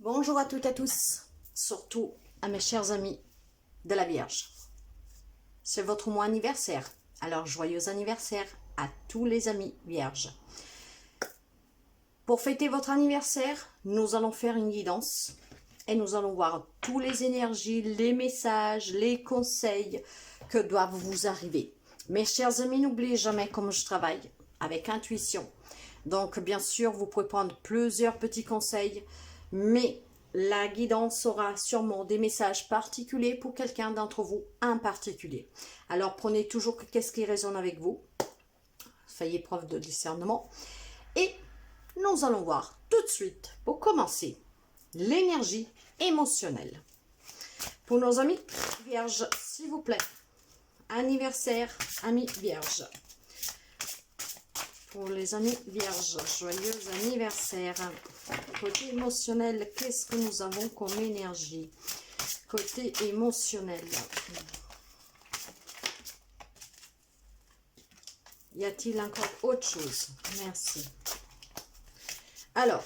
Bonjour à toutes et à tous, surtout à mes chers amis de la Vierge. C'est votre mois anniversaire, alors joyeux anniversaire à tous les amis Vierges. Pour fêter votre anniversaire, nous allons faire une guidance et nous allons voir toutes les énergies, les messages, les conseils que doivent vous arriver. Mes chers amis, n'oubliez jamais comme je travaille avec intuition. Donc bien sûr, vous pouvez prendre plusieurs petits conseils, mais la guidance aura sûrement des messages particuliers pour quelqu'un d'entre vous en particulier. Alors prenez toujours qu'est-ce qui résonne avec vous. Soyez preuve de discernement. Et nous allons voir tout de suite, pour commencer, l'énergie émotionnelle. Pour nos amis vierges, s'il vous plaît, anniversaire, amis vierges. Pour les amis vierges, joyeux anniversaire. Côté émotionnel, qu'est-ce que nous avons comme énergie? Côté émotionnel. Y a-t-il encore autre chose? Merci. Alors,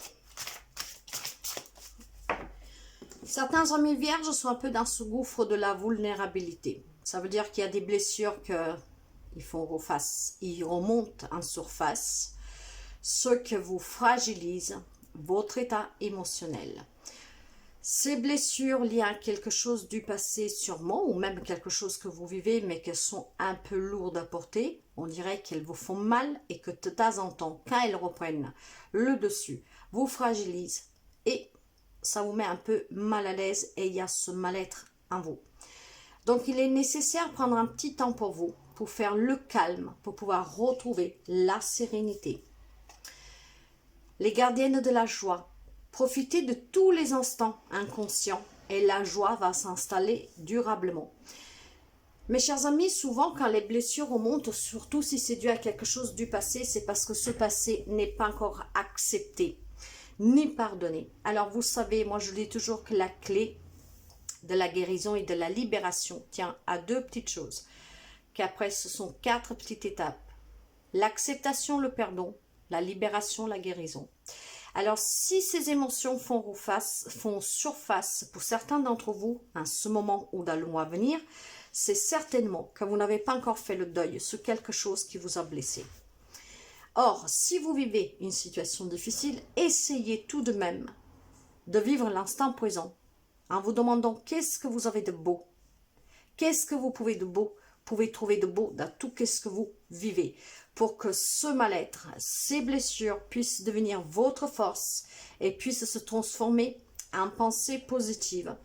certains amis vierges sont un peu dans ce gouffre de la vulnérabilité. Ça veut dire qu'il y a des blessures qu'ils font face, ils remontent en surface, ce que vous fragilise votre état émotionnel. Ces blessures liées à quelque chose du passé sûrement, ou même quelque chose que vous vivez, mais qu'elles sont un peu lourdes à porter, on dirait qu'elles vous font mal et que de temps en temps, quand elles reprennent le dessus, vous fragilisent et ça vous met un peu mal à l'aise et il y a ce mal-être en vous. Donc il est nécessaire de prendre un petit temps pour vous, pour faire le calme, pour pouvoir retrouver la sérénité. Les gardiennes de la joie, profitez de tous les instants inconscients et la joie va s'installer durablement. Mes chers amis, souvent quand les blessures remontent, surtout si c'est dû à quelque chose du passé, c'est parce que ce passé n'est pas encore accepté, ni pardonné. Alors vous savez, moi je dis toujours que la clé de la guérison et de la libération tient à deux petites choses, qu'après ce sont 4 petites étapes. L'acceptation, le pardon, la libération, la guérison. Alors, si ces émotions font surface pour certains d'entre vous, en ce moment ou dans le mois à venir, c'est certainement que vous n'avez pas encore fait le deuil sur quelque chose qui vous a blessé. Or, si vous vivez une situation difficile, essayez tout de même de vivre l'instant présent en vous demandant qu'est-ce que vous avez de beau, qu'est-ce que vous pouvez trouver de beau dans tout ce que vous vivez, pour que ce mal-être, ces blessures puissent devenir votre force et puissent se transformer en pensée positive.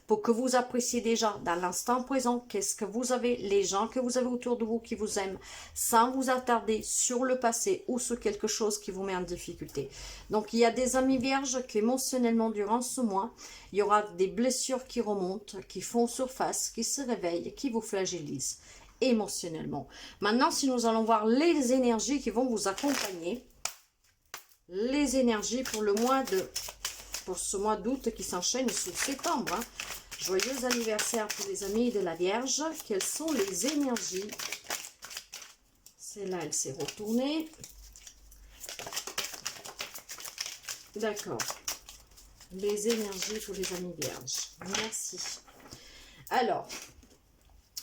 Pour que vous appréciez déjà dans l'instant présent qu'est-ce que vous avez, les gens que vous avez autour de vous qui vous aiment, sans vous attarder sur le passé ou sur quelque chose qui vous met en difficulté. Donc il y a des amis vierges qui émotionnellement durant ce mois, il y aura des blessures qui remontent, qui font surface, qui se réveillent, qui vous fragilisent émotionnellement. Maintenant, si nous allons voir les énergies qui vont vous accompagner, les énergies pour ce mois d'août qui s'enchaîne sur septembre. Hein. Joyeux anniversaire pour les amis de la Vierge. Quelles sont les énergies? Celle-là, elle s'est retournée. D'accord. Les énergies pour les amis Vierges. Merci. Alors,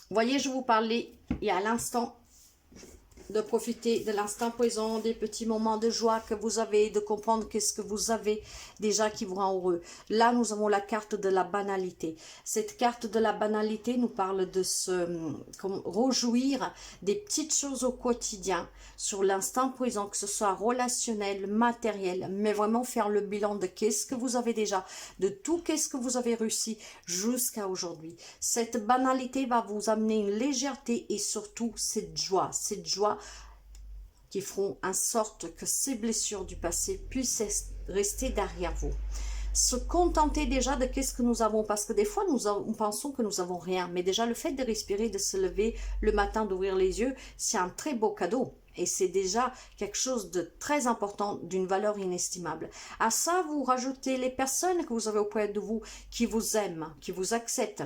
voyez, je vous parlais il y a l'instant de profiter de l'instant présent, des petits moments de joie que vous avez, de comprendre qu'est-ce que vous avez déjà qui vous rend heureux. Là, nous avons la carte de la banalité. Cette carte de la banalité nous parle de se réjouir des petites choses au quotidien, sur l'instant présent, que ce soit relationnel, matériel, mais vraiment faire le bilan de qu'est-ce que vous avez déjà, de tout qu'est-ce que vous avez réussi jusqu'à aujourd'hui. Cette banalité va vous amener une légèreté et surtout cette joie qui feront en sorte que ces blessures du passé puissent rester derrière vous. Se contenter déjà de qu'est-ce que nous avons, parce que des fois nous pensons que nous n'avons rien, mais déjà le fait de respirer, de se lever le matin, d'ouvrir les yeux, c'est un très beau cadeau. Et c'est déjà quelque chose de très important, d'une valeur inestimable. À ça, vous rajoutez les personnes que vous avez auprès de vous qui vous aiment, qui vous acceptent,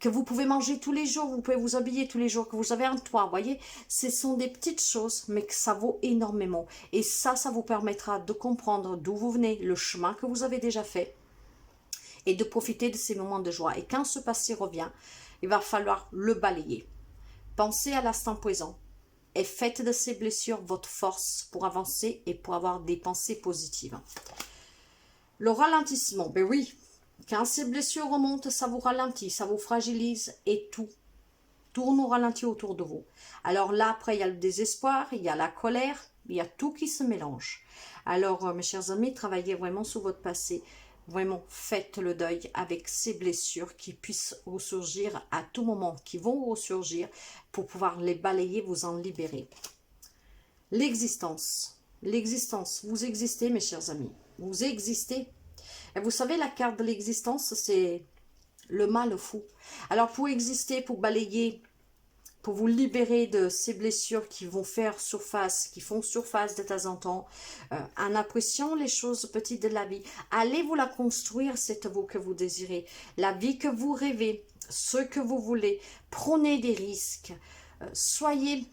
que vous pouvez manger tous les jours, vous pouvez vous habiller tous les jours, que vous avez un toit, vous voyez, ce sont des petites choses, mais que ça vaut énormément. Et ça vous permettra de comprendre d'où vous venez, le chemin que vous avez déjà fait, et de profiter de ces moments de joie. Et quand ce passé revient, il va falloir le balayer. Pensez à l'instant présent et faites de ces blessures votre force pour avancer et pour avoir des pensées positives. Le ralentissement, ben oui, quand ces blessures remontent, ça vous ralentit, ça vous fragilise et tout tourne au ralenti autour de vous. Alors là, après, il y a le désespoir, il y a la colère, il y a tout qui se mélange. Alors, mes chers amis, travaillez vraiment sur votre passé. Vraiment, faites le deuil avec ces blessures qui puissent ressurgir à tout moment, qui vont ressurgir pour pouvoir les balayer, vous en libérer. L'existence. L'existence. Vous existez, mes chers amis. Vous existez. Et vous savez, la carte de l'existence, c'est le mal fou. Alors, pour exister, pour balayer, pour vous libérer de ces blessures qui vont faire surface, qui font surface de temps en temps, en appréciant les choses petites de la vie. Allez vous la construire, cette vous que vous désirez, la vie que vous rêvez, ce que vous voulez. Prenez des risques, soyez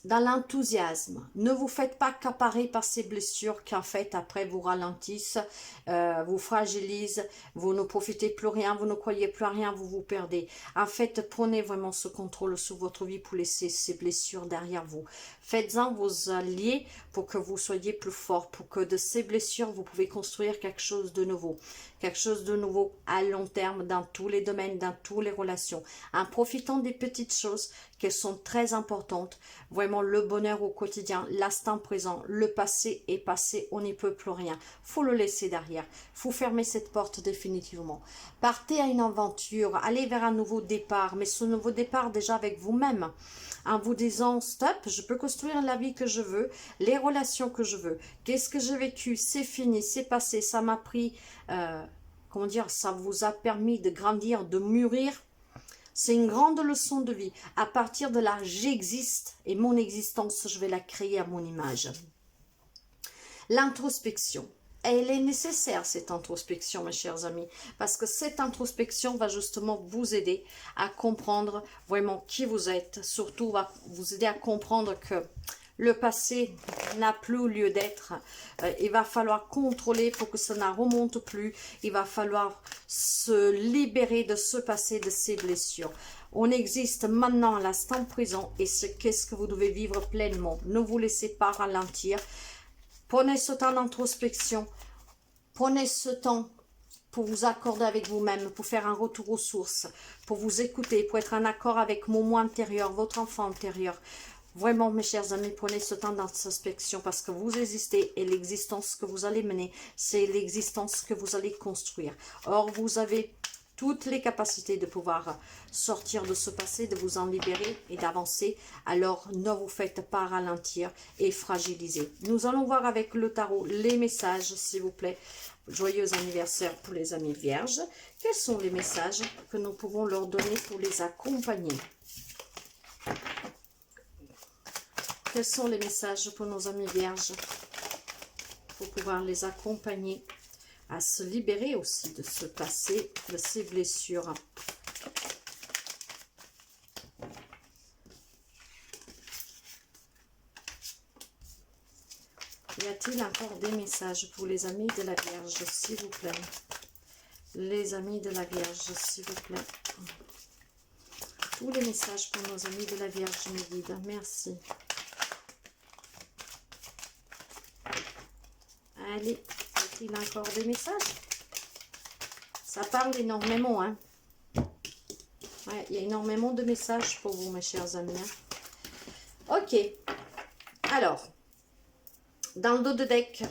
dans l'enthousiasme. Ne vous faites pas accaparer par ces blessures qui en fait après vous ralentissent, vous fragilisent, vous ne profitez plus rien, vous ne croyez plus à rien, vous vous perdez. En fait, prenez vraiment ce contrôle sur votre vie pour laisser ces blessures derrière vous. Faites-en vos alliés pour que vous soyez plus fort, pour que de ces blessures, vous pouvez construire quelque chose de nouveau. Quelque chose de nouveau à long terme dans tous les domaines, dans toutes les relations. En profitant des petites choses qui sont très importantes. Vraiment le bonheur au quotidien, l'instant présent, le passé est passé, on n'y peut plus rien. Faut le laisser derrière. Faut fermer cette porte définitivement. Partez à une aventure, allez vers un nouveau départ, mais ce nouveau départ déjà avec vous-même. En vous disant stop, je peux construire la vie que je veux, les relations que je veux. Qu'est-ce que j'ai vécu? C'est fini, c'est passé, ça m'a pris, comment dire, ça vous a permis de grandir, de mûrir. C'est une grande leçon de vie. À partir de là, j'existe et mon existence, je vais la créer à mon image. L'introspection. Elle est nécessaire, cette introspection, mes chers amis, parce que cette introspection va justement vous aider à comprendre vraiment qui vous êtes, surtout va vous aider à comprendre que le passé n'a plus lieu d'être. Il va falloir contrôler pour que ça ne remonte plus. Il va falloir se libérer de ce passé, de ces blessures. On existe maintenant à l'instant présent et qu'est-ce que vous devez vivre pleinement. Ne vous laissez pas ralentir. Prenez ce temps d'introspection, prenez ce temps pour vous accorder avec vous-même, pour faire un retour aux sources, pour vous écouter, pour être en accord avec mon moi intérieur, votre enfant intérieur. Vraiment, mes chers amis, prenez ce temps d'introspection parce que vous existez et l'existence que vous allez mener, c'est l'existence que vous allez construire. Or, vous avez toutes les capacités de pouvoir sortir de ce passé, de vous en libérer et d'avancer. Alors, ne vous faites pas ralentir et fragiliser. Nous allons voir avec le tarot les messages, s'il vous plaît. Joyeux anniversaire pour les amis vierges. Quels sont les messages que nous pouvons leur donner pour les accompagner? Quels sont les messages pour nos amis vierges pour pouvoir les accompagner à se libérer aussi de ce passé, de ces blessures? Y a-t-il encore des messages pour les amis de la Vierge, s'il vous plaît? Les amis de la Vierge, s'il vous plaît. Tous les messages pour nos amis de la Vierge me guident. Merci. Allez, y a-t-il encore des messages? Ça parle énormément, hein? Ouais, il y a énormément de messages pour vous, mes chers amis. Hein? Ok. Alors, dans le dos de deck,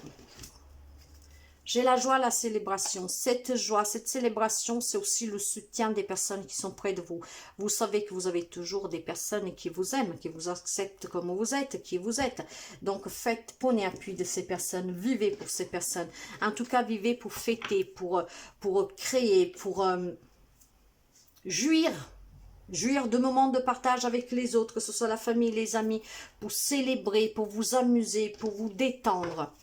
j'ai la joie, la célébration. Cette joie, cette célébration, c'est aussi le soutien des personnes qui sont près de vous. Vous savez que vous avez toujours des personnes qui vous aiment, qui vous acceptent comme vous êtes, qui vous êtes. Donc, prenez appui de ces personnes, vivez pour ces personnes. En tout cas, vivez pour fêter, pour créer, pour jouir de moments de partage avec les autres, que ce soit la famille, les amis, pour célébrer, pour vous amuser, pour vous détendre.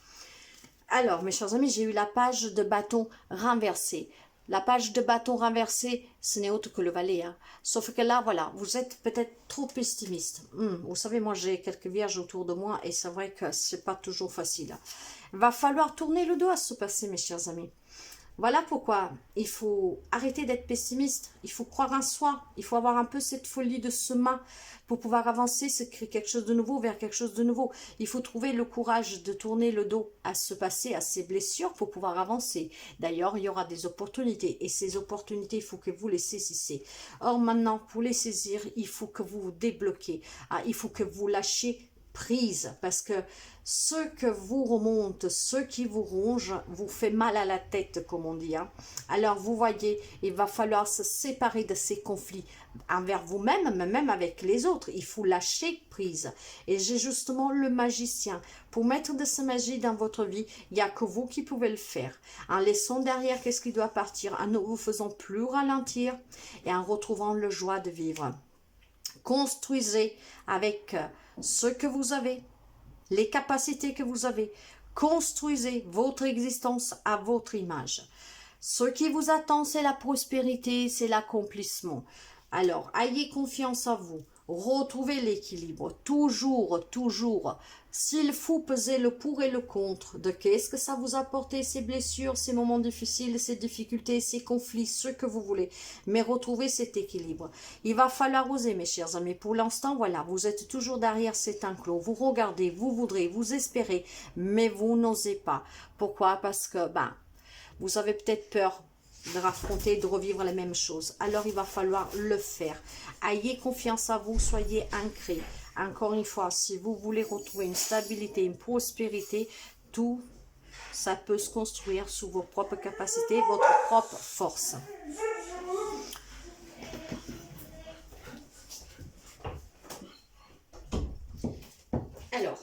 Alors, mes chers amis, j'ai eu la page de bâton renversé. La page de bâton renversé, ce n'est autre que le valet. Hein. Sauf que là, voilà, vous êtes peut-être trop pessimiste. Vous savez, moi, j'ai quelques vierges autour de moi et c'est vrai que c'est pas toujours facile. Il va falloir tourner le dos à ce passé, mes chers amis. Voilà pourquoi il faut arrêter d'être pessimiste, il faut croire en soi, il faut avoir un peu cette folie de semin pour pouvoir avancer, se créer quelque chose de nouveau vers quelque chose de nouveau. Il faut trouver le courage de tourner le dos à ce passé, à ces blessures pour pouvoir avancer. D'ailleurs, il y aura des opportunités et ces opportunités, il faut que vous les saisissiez. Or maintenant, pour les saisir, il faut que vous vous débloquez, il faut que vous lâchiez prise parce que ce que vous remonte, ce qui vous ronge, vous fait mal à la tête, comme on dit. Hein. Alors, vous voyez, il va falloir se séparer de ces conflits envers vous-même, mais même avec les autres. Il faut lâcher prise. Et j'ai justement le magicien. Pour mettre de cette magie dans votre vie, il n'y a que vous qui pouvez le faire. En laissant derrière qu'est-ce qui doit partir, en ne vous faisant plus ralentir et en retrouvant le joie de vivre. Construisez avec ce que vous avez, les capacités que vous avez. Construisez votre existence à votre image. Ce qui vous attend, c'est la prospérité, c'est l'accomplissement. Alors, ayez confiance en vous. Retrouvez l'équilibre. Toujours, toujours. S'il faut peser le pour et le contre de qu'est-ce que ça vous a apporté, ces blessures, ces moments difficiles, ces difficultés, ces conflits, ce que vous voulez. Mais retrouvez cet équilibre. Il va falloir oser, mes chers amis. Pour l'instant, voilà, vous êtes toujours derrière cet enclos. Vous regardez, vous voudrez, vous espérez, mais vous n'osez pas. Pourquoi? Parce que, vous avez peut-être peur de raffronter, de revivre les mêmes choses. Alors, il va falloir le faire. Ayez confiance en vous, soyez ancrés. Encore une fois, si vous voulez retrouver une stabilité, une prospérité, tout ça peut se construire sous vos propres capacités, votre propre force. Alors,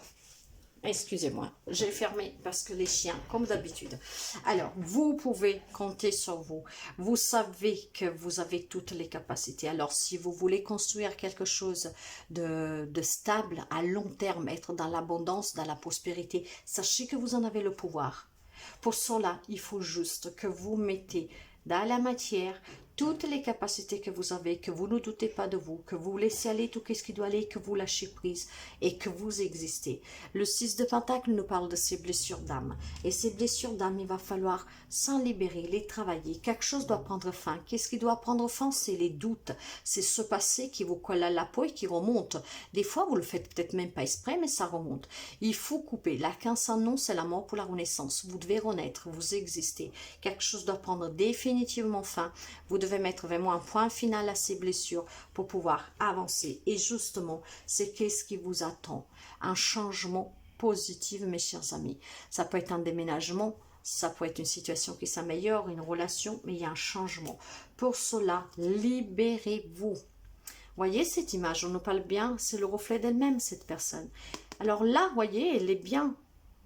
excusez-moi, j'ai fermé parce que les chiens, comme d'habitude. Alors, vous pouvez compter sur vous. Vous savez que vous avez toutes les capacités. Alors, si vous voulez construire quelque chose de stable, à long terme, être dans l'abondance, dans la prospérité, sachez que vous en avez le pouvoir. Pour cela, il faut juste que vous mettez dans la matière toutes les capacités que vous avez, que vous ne doutez pas de vous, que vous laissez aller tout ce qui doit aller, que vous lâchez prise et que vous existez. Le 6 de Pentacle nous parle de ces blessures d'âme. Et ces blessures d'âme, il va falloir s'en libérer, les travailler. Quelque chose doit prendre fin. Qu'est-ce qui doit prendre fin? C'est les doutes. C'est ce passé qui vous colle à la peau et qui remonte. Des fois, vous le faites peut-être même pas exprès, mais ça remonte. Il faut couper. L'arcane sans nom, c'est la mort pour la renaissance. Vous devez renaître, vous existez. Quelque chose doit prendre définitivement fin. Vous devez mettre vraiment un point final à ces blessures pour pouvoir avancer. Et justement, c'est qu'est-ce qui vous attend? Un changement positif, mes chers amis. Ça peut être un déménagement, ça peut être une situation qui s'améliore, une relation, mais il y a un changement. Pour cela, libérez-vous. Voyez cette image, on nous parle bien, c'est le reflet d'elle-même, cette personne. Alors là, voyez, elle est bien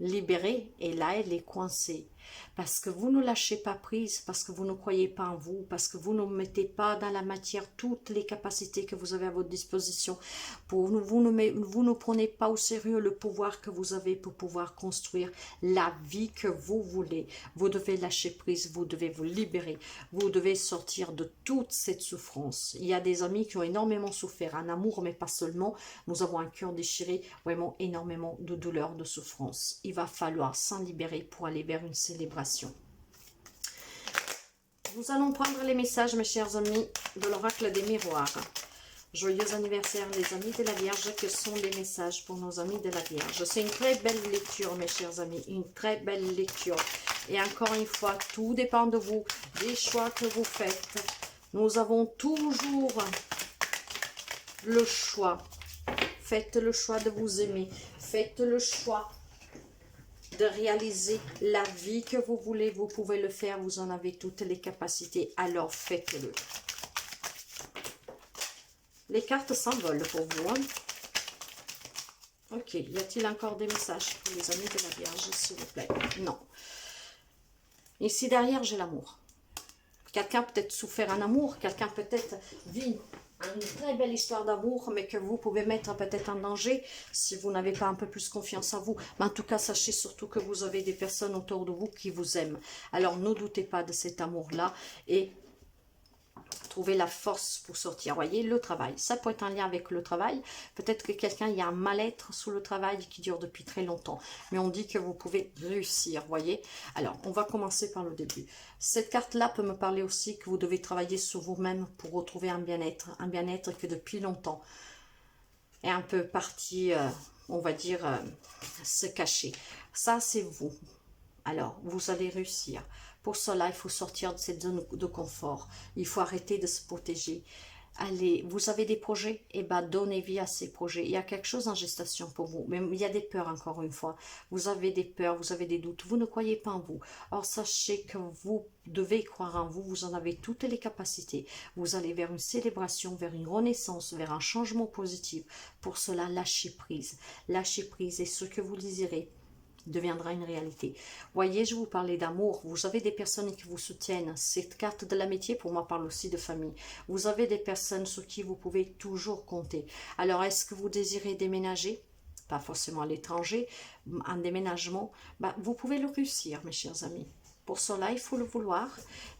libérée et là, elle est coincée. Parce que vous ne lâchez pas prise, parce que vous ne croyez pas en vous, parce que vous ne mettez pas dans la matière toutes les capacités que vous avez à votre disposition. Vous ne prenez pas au sérieux le pouvoir que vous avez pour pouvoir construire la vie que vous voulez. Vous devez lâcher prise, vous devez vous libérer, vous devez sortir de toute cette souffrance. Il y a des amis qui ont énormément souffert, en amour, mais pas seulement. Nous avons un cœur déchiré, vraiment énormément de douleur, de souffrance. Il va falloir s'en libérer pour aller vers une célébration. Nous allons prendre les messages, mes chers amis, de l'oracle des miroirs. Joyeux anniversaire, les amis de la Vierge, que sont les messages pour nos amis de la Vierge. C'est une très belle lecture, mes chers amis, une très belle lecture. Et encore une fois, tout dépend de vous, des choix que vous faites. Nous avons toujours le choix. Faites le choix de vous aimer. Faites le choix de réaliser la vie que vous voulez. Vous pouvez le faire, vous en avez toutes les capacités, alors faites-le. Les cartes s'envolent pour vous. Hein? Ok, y a-t-il encore des messages pour les amis de la Vierge, s'il vous plaît? Non. Ici derrière, j'ai l'amour. Quelqu'un peut-être souffert en amour, quelqu'un peut-être vit une très belle histoire d'amour, mais que vous pouvez mettre peut-être en danger si vous n'avez pas un peu plus confiance en vous. Mais en tout cas, sachez surtout que vous avez des personnes autour de vous qui vous aiment. Alors, ne doutez pas de cet amour-là et trouver la force pour sortir. Voyez, le travail, ça peut être en lien avec le travail. Peut-être que quelqu'un, il y a un mal-être sous le travail qui dure depuis très longtemps. Mais on dit que vous pouvez réussir, voyez. Alors, on va commencer par le début. Cette carte-là peut me parler aussi que vous devez travailler sur vous-même pour retrouver un bien-être. Un bien-être que depuis longtemps est un peu parti, on va dire, se cacher. Ça, c'est vous. Alors, vous allez réussir. Pour cela, il faut sortir de cette zone de confort. Il faut arrêter de se protéger. Allez, vous avez des projets? Eh bien, donnez vie à ces projets. Il y a quelque chose en gestation pour vous. Mais il y a des peurs, encore une fois. Vous avez des peurs, vous avez des doutes. Vous ne croyez pas en vous. Or, sachez que vous devez croire en vous. Vous en avez toutes les capacités. Vous allez vers une célébration, vers une renaissance, vers un changement positif. Pour cela, lâchez prise. Lâchez prise et ce que vous désirez deviendra une réalité. Voyez, je vous parlais d'amour. Vous avez des personnes qui vous soutiennent. Cette carte de l'amitié, pour moi, parle aussi de famille. Vous avez des personnes sur qui vous pouvez toujours compter. Alors, est-ce que vous désirez déménager? Pas forcément à l'étranger, un déménagement. Vous pouvez le réussir, mes chers amis. Pour cela, il faut le vouloir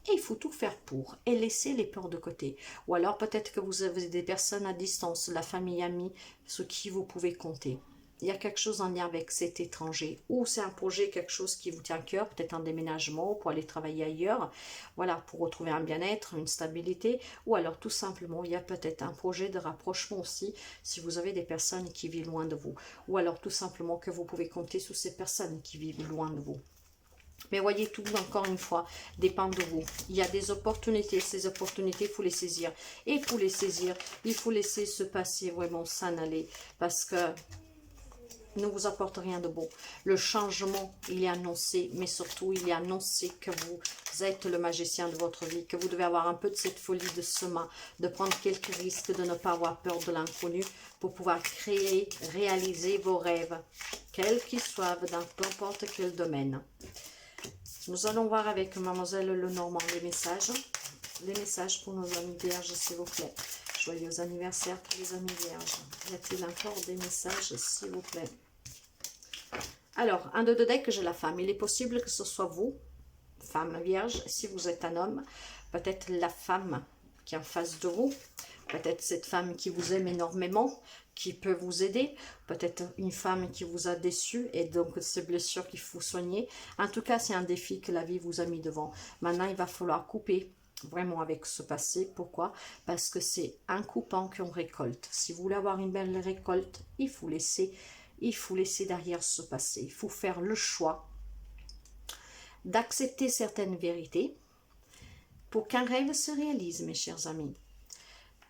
et il faut tout faire pour et laisser les peurs de côté. Ou alors, peut-être que vous avez des personnes à distance, la famille, amis, sur qui vous pouvez compter. Il y a quelque chose en lien avec cet étranger, ou c'est un projet, quelque chose qui vous tient à cœur, peut-être un déménagement pour aller travailler ailleurs, voilà, pour retrouver un bien-être, une stabilité, ou alors tout simplement, il y a peut-être un projet de rapprochement aussi, si vous avez des personnes qui vivent loin de vous, ou alors tout simplement que vous pouvez compter sur ces personnes qui vivent loin de vous. Mais voyez, tout, encore une fois, dépend de vous. Il y a des opportunités. Ces opportunités, il faut les saisir. Et pour les saisir, il faut laisser se passer, vraiment s'en aller. Parce que ne vous apporte rien de bon. Le changement, il est annoncé, mais surtout, il est annoncé que vous êtes le magicien de votre vie, que vous devez avoir un peu de cette folie de semin, de prendre quelques risques, de ne pas avoir peur de l'inconnu pour pouvoir créer, réaliser vos rêves, quels qu'ils soient, dans n'importe quel domaine. Nous allons voir avec Mademoiselle Lenormand les messages pour nos amis vierges, s'il vous plaît. Joyeux anniversaire pour les amis vierges. Y a-t-il encore des messages, s'il vous plaît? Alors, un de deux decks, j'ai la femme. Il est possible que ce soit vous, femme vierge. Si vous êtes un homme, peut-être la femme qui est en face de vous. Peut-être cette femme qui vous aime énormément, qui peut vous aider. Peut-être une femme qui vous a déçu et donc ces blessures qu'il faut soigner. En tout cas, c'est un défi que la vie vous a mis devant. Maintenant, il va falloir couper vraiment avec ce passé. Pourquoi? Parce que c'est en coupant qu'on récolte. Si vous voulez avoir une belle récolte, il faut laisser derrière ce passé. Il faut faire le choix d'accepter certaines vérités pour qu'un rêve se réalise, mes chers amis.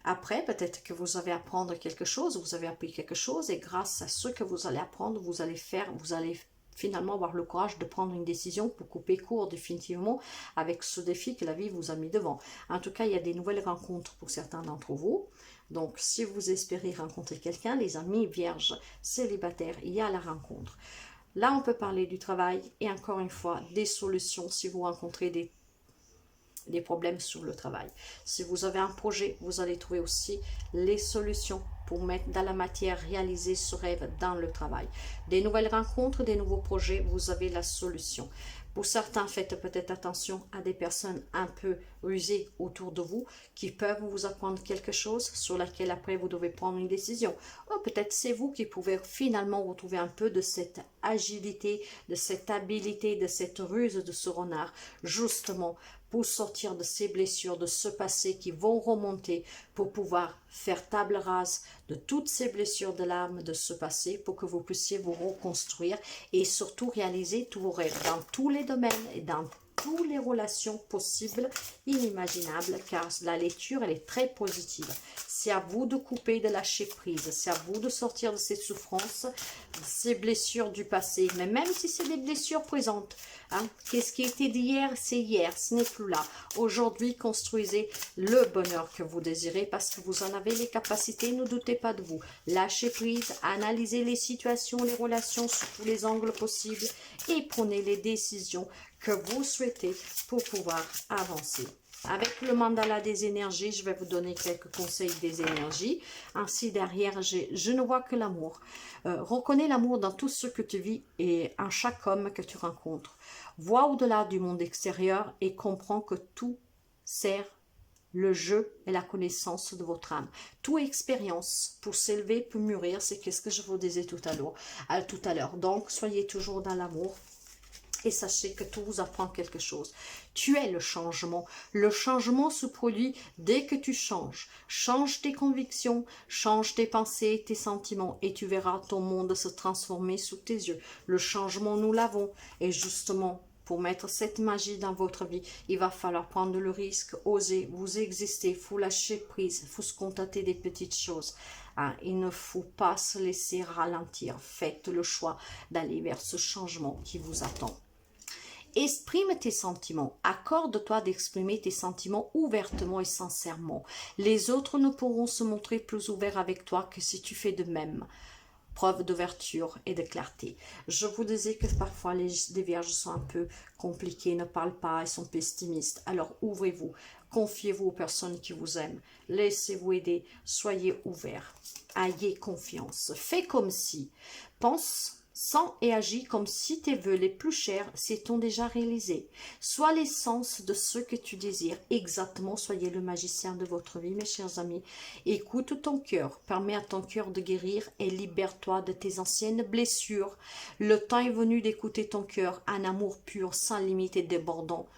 Après, peut-être que vous allez apprendre quelque chose, vous avez appris quelque chose, et grâce à ce que vous allez apprendre, vous allez finalement avoir le courage de prendre une décision pour couper court définitivement avec ce défi que la vie vous a mis devant. En tout cas, il y a des nouvelles rencontres pour certains d'entre vous. Donc, si vous espérez rencontrer quelqu'un, les amis vierges, célibataires, il y a la rencontre. Là, on peut parler du travail et encore une fois, des solutions si vous rencontrez des problèmes sur le travail. Si vous avez un projet, vous allez trouver aussi les solutions pour mettre dans la matière, réaliser ce rêve dans le travail. Des nouvelles rencontres, des nouveaux projets, vous avez la solution. Pour certains, faites peut-être attention à des personnes un peu rusées autour de vous qui peuvent vous apprendre quelque chose sur laquelle après vous devez prendre une décision. Ou peut-être c'est vous qui pouvez finalement retrouver un peu de cette agilité, de cette habileté, de cette ruse de ce renard, justement pour sortir de ces blessures, de ce passé qui vont remonter, pour pouvoir faire table rase de toutes ces blessures de l'âme, de ce passé, pour que vous puissiez vous reconstruire et surtout réaliser tous vos rêves dans tous les domaines et dans toutes les relations possibles, inimaginables, car la lecture, elle est très positive. C'est à vous de couper, de lâcher prise, c'est à vous de sortir de ces souffrances, de ces blessures du passé, mais même si c'est des blessures présentes. Qu'est-ce qui était d'hier, c'est hier, ce n'est plus là. Aujourd'hui, construisez le bonheur que vous désirez parce que vous en avez les capacités, ne doutez pas de vous. Lâchez prise, analysez les situations, les relations sous tous les angles possibles et prenez les décisions que vous souhaitez pour pouvoir avancer. Avec le mandala des énergies, je vais vous donner quelques conseils des énergies. Ainsi, derrière, je ne vois que l'amour. Reconnais l'amour dans tout ce que tu vis et en chaque homme que tu rencontres. Vois au-delà du monde extérieur et comprends que tout sert le jeu et la connaissance de votre âme. Toute expérience pour s'élever, pour mûrir, c'est ce que je vous disais tout à l'heure. Donc, soyez toujours dans l'amour. Et sachez que tout vous apprend quelque chose. Tu es le changement. Le changement se produit dès que tu changes. Change tes convictions, change tes pensées, tes sentiments et tu verras ton monde se transformer sous tes yeux. Le changement, nous l'avons. Et justement, pour mettre cette magie dans votre vie, il va falloir prendre le risque, oser, vous exister, il faut lâcher prise, il faut se contenter des petites choses. Hein, il ne faut pas se laisser ralentir. Faites le choix d'aller vers ce changement qui vous attend. Exprime tes sentiments. Accorde-toi d'exprimer tes sentiments ouvertement et sincèrement. Les autres ne pourront se montrer plus ouverts avec toi que si tu fais de même. Preuve d'ouverture et de clarté. Je vous disais que parfois les vierges sont un peu compliquées, ne parlent pas, elles sont pessimistes. Alors ouvrez-vous, confiez-vous aux personnes qui vous aiment. Laissez-vous aider, soyez ouverts. Ayez confiance. Fais comme si. Pense sens et agis comme si tes vœux les plus chers s'étant déjà réalisés. Sois l'essence de ce que tu désires. Exactement, soyez le magicien de votre vie, mes chers amis. Écoute ton cœur, permets à ton cœur de guérir et libère-toi de tes anciennes blessures. Le temps est venu d'écouter ton cœur. Un amour pur, sans limite et débordant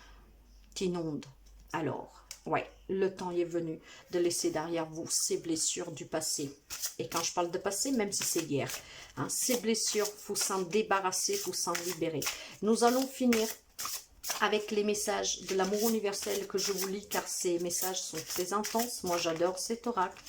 t'inonde. Alors, ouais, le temps est venu de laisser derrière vous ces blessures du passé. Et quand je parle de passé, même si c'est hier, hein, ces blessures, il faut s'en débarrasser, il faut s'en libérer. Nous allons finir avec les messages de l'amour universel que je vous lis, car ces messages sont très intenses. Moi, j'adore cet oracle.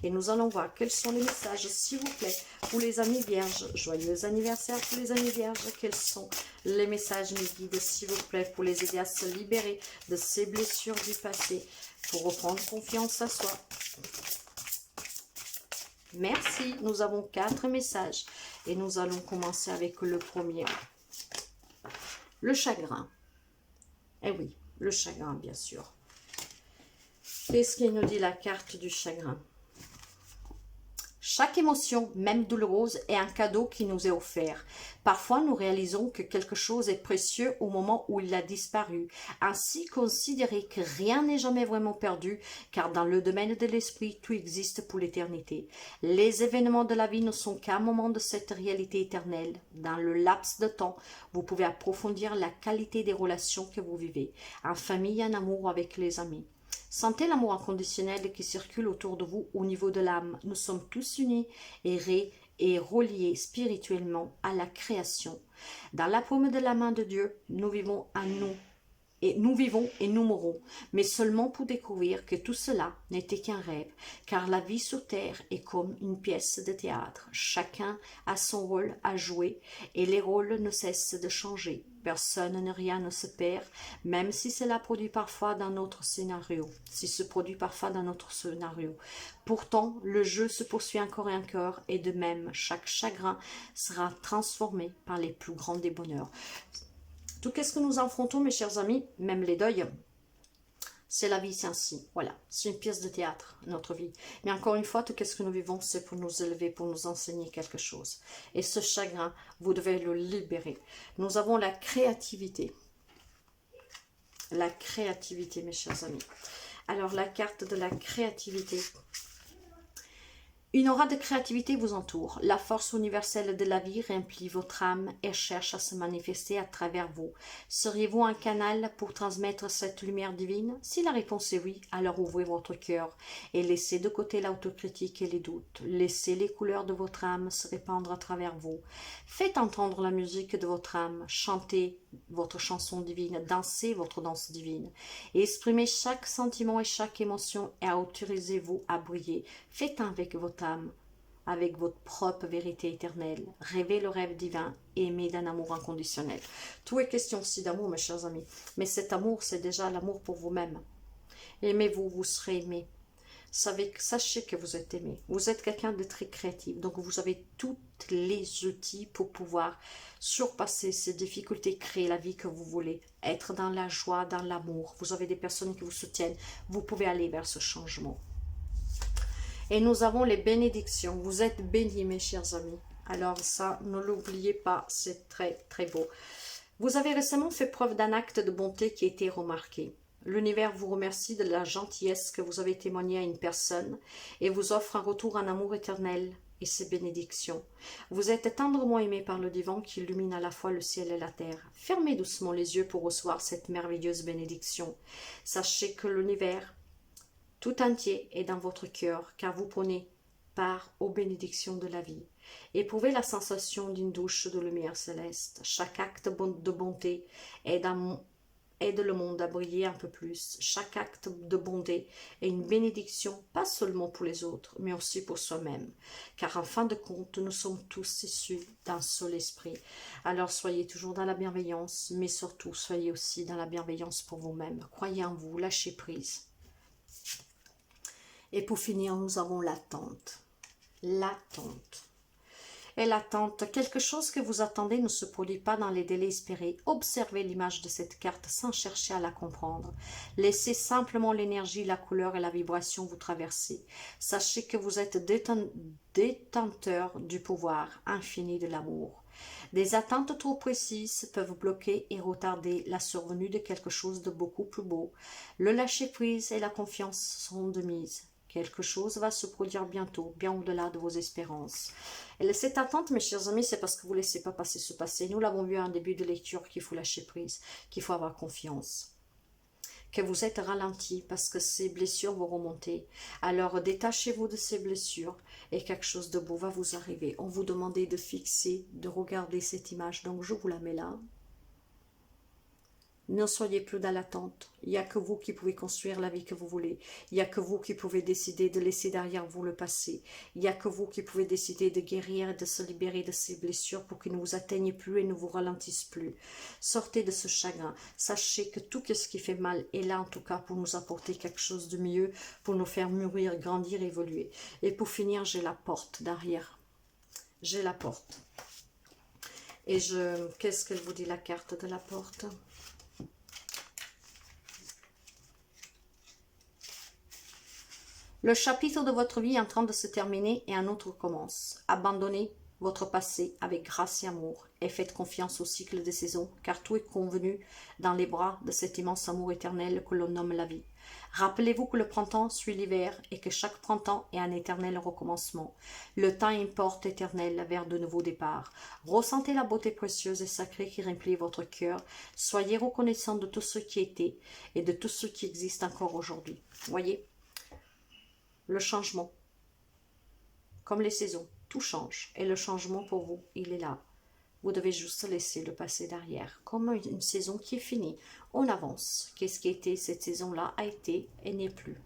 Et nous allons voir quels sont les messages, s'il vous plaît, pour les amis vierges. Joyeux anniversaire pour les amis vierges. Quels sont les messages, mes guides, s'il vous plaît, pour les aider à se libérer de ces blessures du passé, pour reprendre confiance à soi. Merci. Nous avons 4 messages. Et nous allons commencer avec le premier. Le chagrin. Eh oui, le chagrin, bien sûr. Qu'est-ce qu'il nous dit la carte du chagrin? Chaque émotion, même douloureuse, est un cadeau qui nous est offert. Parfois, nous réalisons que quelque chose est précieux au moment où il a disparu. Ainsi, considérez que rien n'est jamais vraiment perdu, car dans le domaine de l'esprit, tout existe pour l'éternité. Les événements de la vie ne sont qu'un moment de cette réalité éternelle. Dans le laps de temps, vous pouvez approfondir la qualité des relations que vous vivez, en famille, en amour, avec les amis. Sentez l'amour inconditionnel qui circule autour de vous au niveau de l'âme. Nous sommes tous unis et reliés spirituellement à la création. Dans la paume de la main de Dieu, nous vivons à nous. Et nous vivons et nous mourrons, mais seulement pour découvrir que tout cela n'était qu'un rêve, car la vie sur terre est comme une pièce de théâtre. Chacun a son rôle à jouer et les rôles ne cessent de changer. Personne ni rien ne se perd, même si cela produit parfois dans notre scénario. Pourtant, le jeu se poursuit encore et encore, et de même, chaque chagrin sera transformé par les plus grands des bonheurs. Tout ce que nous affrontons, mes chers amis, même les deuils, c'est la vie, c'est ainsi. Voilà, c'est une pièce de théâtre, notre vie. Mais encore une fois, tout ce que nous vivons, c'est pour nous élever, pour nous enseigner quelque chose. Et ce chagrin, vous devez le libérer. Nous avons la créativité. La créativité, mes chers amis. Alors, la carte de la créativité. Une aura de créativité vous entoure. La force universelle de la vie remplit votre âme et cherche à se manifester à travers vous. Seriez-vous un canal pour transmettre cette lumière divine? Si la réponse est oui, alors ouvrez votre cœur et laissez de côté l'autocritique et les doutes. Laissez les couleurs de votre âme se répandre à travers vous. Faites entendre la musique de votre âme. Chantez votre chanson divine. Dansez votre danse divine. Et exprimez chaque sentiment et chaque émotion et autorisez-vous à briller. Faites un avec votre âme, avec votre propre vérité éternelle. Rêvez le rêve divin, aimez d'un amour inconditionnel. Tout est question aussi d'amour, mes chers amis. Mais cet amour, c'est déjà l'amour pour vous-même. Aimez-vous, vous serez aimé. Sachez que vous êtes aimé. Vous êtes quelqu'un de très créatif. Donc, vous avez tous les outils pour pouvoir surpasser ces difficultés, créer la vie que vous voulez. Être dans la joie, dans l'amour. Vous avez des personnes qui vous soutiennent. Vous pouvez aller vers ce changement. Et nous avons les bénédictions. Vous êtes bénis, mes chers amis. Alors ça, ne l'oubliez pas. C'est très, très beau. Vous avez récemment fait preuve d'un acte de bonté qui a été remarqué. L'univers vous remercie de la gentillesse que vous avez témoignée à une personne et vous offre un retour en amour éternel et ses bénédictions. Vous êtes tendrement aimé par le divin qui illumine à la fois le ciel et la terre. Fermez doucement les yeux pour recevoir cette merveilleuse bénédiction. Sachez que l'univers tout entier est dans votre cœur car vous prenez part aux bénédictions de la vie. Éprouvez la sensation d'une douche de lumière céleste. Chaque acte de bonté aide le monde à briller un peu plus. Chaque acte de bonté est une bénédiction, pas seulement pour les autres, mais aussi pour soi-même. Car en fin de compte, nous sommes tous issus d'un seul esprit. Alors soyez toujours dans la bienveillance, mais surtout soyez aussi dans la bienveillance pour vous-même. Croyez en vous, lâchez prise. Et pour finir, nous avons l'attente. L'attente. Et l'attente, quelque chose que vous attendez ne se produit pas dans les délais espérés. Observez l'image de cette carte sans chercher à la comprendre. Laissez simplement l'énergie, la couleur et la vibration vous traverser. Sachez que vous êtes détenteur du pouvoir infini de l'amour. Des attentes trop précises peuvent bloquer et retarder la survenue de quelque chose de beaucoup plus beau. Le lâcher-prise et la confiance sont de mise. Quelque chose va se produire bientôt, bien au-delà de vos espérances. Et cette attente, mes chers amis, c'est parce que vous ne laissez pas passer ce passé. Nous l'avons vu en début de lecture qu'il faut lâcher prise, qu'il faut avoir confiance. Que vous êtes ralenti parce que ces blessures vont remonter. Alors détachez-vous de ces blessures et quelque chose de beau va vous arriver. On vous demande de fixer, de regarder cette image. Donc je vous la mets là. Ne soyez plus dans l'attente. Il n'y a que vous qui pouvez construire la vie que vous voulez. Il n'y a que vous qui pouvez décider de laisser derrière vous le passé. Il n'y a que vous qui pouvez décider de guérir et de se libérer de ces blessures pour qu'ils ne vous atteignent plus et ne vous ralentissent plus. Sortez de ce chagrin. Sachez que tout ce qui fait mal est là en tout cas pour nous apporter quelque chose de mieux, pour nous faire mûrir, grandir, évoluer. Et pour finir, j'ai la porte derrière. J'ai la porte. Et qu'est-ce qu'elle vous dit la carte de la porte ? Le chapitre de votre vie est en train de se terminer et un autre commence. Abandonnez votre passé avec grâce et amour et faites confiance au cycle des saisons car tout est convenu dans les bras de cet immense amour éternel que l'on nomme la vie. Rappelez-vous que le printemps suit l'hiver et que chaque printemps est un éternel recommencement. Le temps est une porte éternelle vers de nouveaux départs. Ressentez la beauté précieuse et sacrée qui remplit votre cœur. Soyez reconnaissant de tout ce qui était et de tout ce qui existe encore aujourd'hui. Voyez ? Le changement, comme les saisons, tout change. Et le changement pour vous, il est là. Vous devez juste laisser le passé derrière. Comme une saison qui est finie, on avance. Qu'est-ce qui était cette saison-là a été et n'est plus.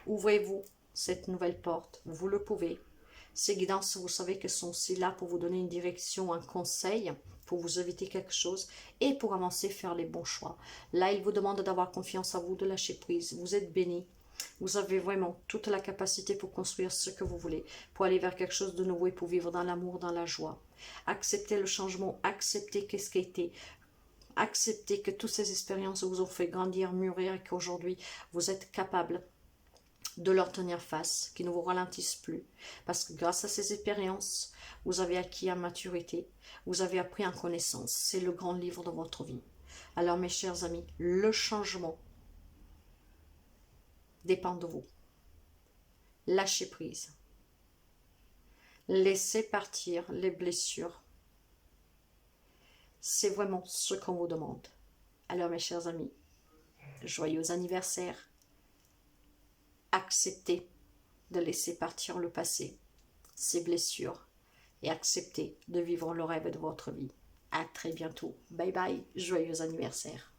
Ouvrez-vous cette nouvelle porte, vous le pouvez. Ces guidances, vous savez qu'elles sont aussi là pour vous donner une direction, un conseil, pour vous éviter quelque chose et pour avancer, faire les bons choix. Là, il vous demande d'avoir confiance en vous, de lâcher prise. Vous êtes bénis. Vous avez vraiment toute la capacité pour construire ce que vous voulez, pour aller vers quelque chose de nouveau et pour vivre dans l'amour, dans la joie. Acceptez le changement, acceptez qu'est-ce qui a été. Acceptez que toutes ces expériences vous ont fait grandir, mûrir et qu'aujourd'hui vous êtes capable de leur tenir face, qui ne vous ralentissent plus. Parce que grâce à ces expériences, vous avez acquis en maturité, vous avez appris en connaissance. C'est le grand livre de votre vie. Alors mes chers amis, le changement dépend de vous. Lâchez prise. Laissez partir les blessures. C'est vraiment ce qu'on vous demande. Alors mes chers amis, joyeux anniversaire. Acceptez de laisser partir le passé, ces blessures, et acceptez de vivre le rêve de votre vie. À très bientôt. Bye bye, joyeux anniversaire.